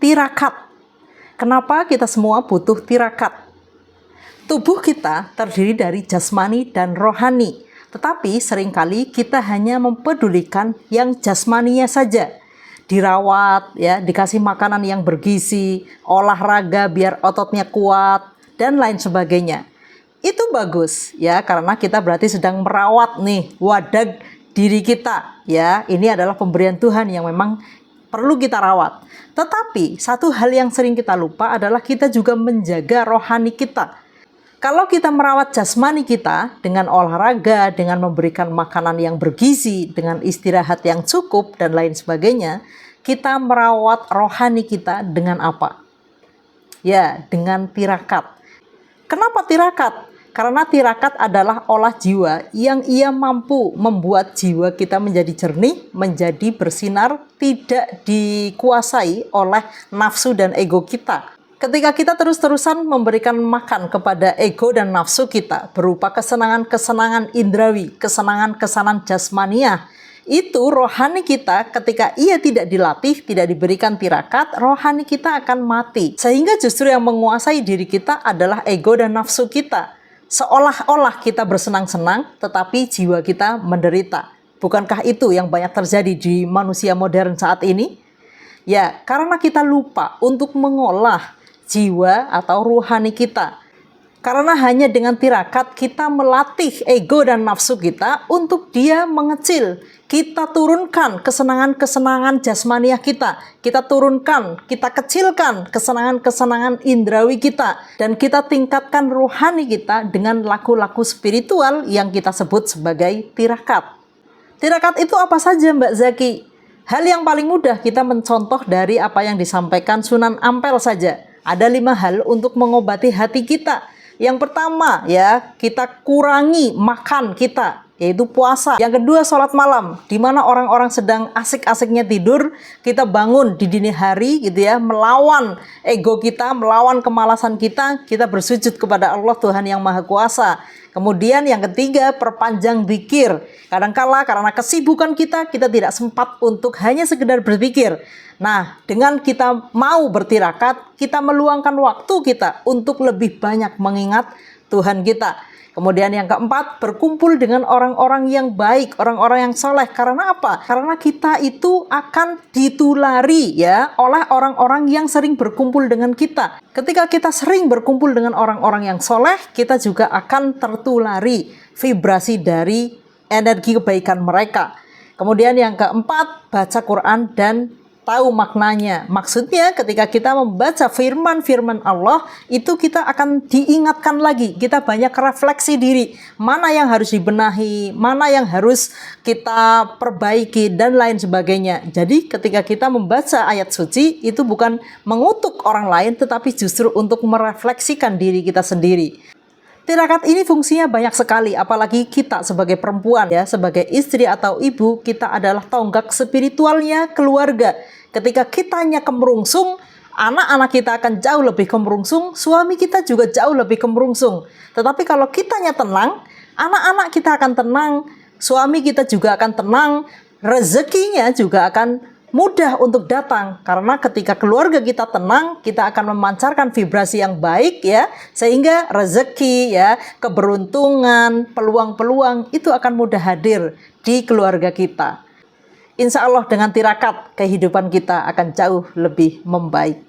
tirakat. Kenapa kita semua butuh tirakat? Tubuh kita terdiri dari jasmani dan rohani, tetapi seringkali kita hanya mempedulikan yang jasmaninya saja. Dirawat, ya, dikasih makanan yang bergizi, olahraga biar ototnya kuat, dan lain sebagainya. Itu bagus, ya, karena kita berarti sedang merawat nih wadah diri kita, ya. Ini adalah pemberian Tuhan yang memang perlu kita rawat. Tetapi satu hal yang sering kita lupa adalah kita juga menjaga rohani kita. Kalau kita merawat jasmani kita dengan olahraga, dengan memberikan makanan yang bergizi, dengan istirahat yang cukup dan lain sebagainya, kita merawat rohani kita dengan apa? Ya, dengan tirakat. Kenapa tirakat? Karena tirakat adalah olah jiwa yang ia mampu membuat jiwa kita menjadi jernih, menjadi bersinar, tidak dikuasai oleh nafsu dan ego kita. Ketika kita terus-terusan memberikan makan kepada ego dan nafsu kita berupa kesenangan-kesenangan indrawi, kesenangan-kesenangan jasmaniah, itu rohani kita ketika ia tidak dilatih, tidak diberikan tirakat, rohani kita akan mati. Sehingga justru yang menguasai diri kita adalah ego dan nafsu kita. Seolah-olah kita bersenang-senang, tetapi jiwa kita menderita. Bukankah itu yang banyak terjadi di manusia modern saat ini? Ya, karena kita lupa untuk mengolah jiwa atau rohani kita. Karena hanya dengan tirakat kita melatih ego dan nafsu kita untuk dia mengecil. Kita turunkan kesenangan-kesenangan jasmaniah kita. Kita turunkan, kita kecilkan kesenangan-kesenangan indrawi kita. Dan kita tingkatkan rohani kita dengan laku-laku spiritual yang kita sebut sebagai tirakat. Tirakat itu apa saja, Mbak Zaki? Hal yang paling mudah kita mencontoh dari apa yang disampaikan Sunan Ampel saja. Ada 5 hal untuk mengobati hati kita. Yang pertama, ya, kita kurangi makan kita, yaitu puasa. Yang kedua, sholat malam, di mana orang-orang sedang asik-asiknya tidur, kita bangun di dini hari, gitu ya, melawan ego kita, melawan kemalasan kita bersujud kepada Allah Tuhan yang Maha Kuasa. Kemudian yang ketiga, perpanjang zikir. Kadangkala karena kesibukan kita tidak sempat untuk hanya sekedar berpikir. Nah, dengan kita mau bertirakat, kita meluangkan waktu kita untuk lebih banyak mengingat Tuhan kita. Kemudian yang keempat, berkumpul dengan orang-orang yang baik, orang-orang yang soleh. Karena apa? Karena kita itu akan ditulari, ya, oleh orang-orang yang sering berkumpul dengan kita. Ketika kita sering berkumpul dengan orang-orang yang soleh, kita juga akan tertulari vibrasi dari energi kebaikan mereka. Kemudian yang keempat, baca Quran dan tahu maknanya. Maksudnya ketika kita membaca firman-firman Allah, itu kita akan diingatkan lagi. Kita banyak refleksi diri. Mana yang harus dibenahi, mana yang harus kita perbaiki, dan lain sebagainya. Jadi ketika kita membaca ayat suci, itu bukan mengutuk orang lain, tetapi justru untuk merefleksikan diri kita sendiri. Tirakat ini fungsinya banyak sekali, apalagi kita sebagai perempuan, ya, sebagai istri atau ibu, kita adalah tonggak spiritualnya keluarga. Ketika kitanya kemerungsung, anak-anak kita akan jauh lebih kemerungsung, suami kita juga jauh lebih kemerungsung. Tetapi kalau kitanya tenang, anak-anak kita akan tenang, suami kita juga akan tenang, rezekinya juga akan mudah untuk datang. Karena ketika keluarga kita tenang, kita akan memancarkan vibrasi yang baik, ya, sehingga rezeki, ya, keberuntungan, peluang-peluang itu akan mudah hadir di keluarga kita. Insya Allah dengan tirakat kehidupan kita akan jauh lebih membaik.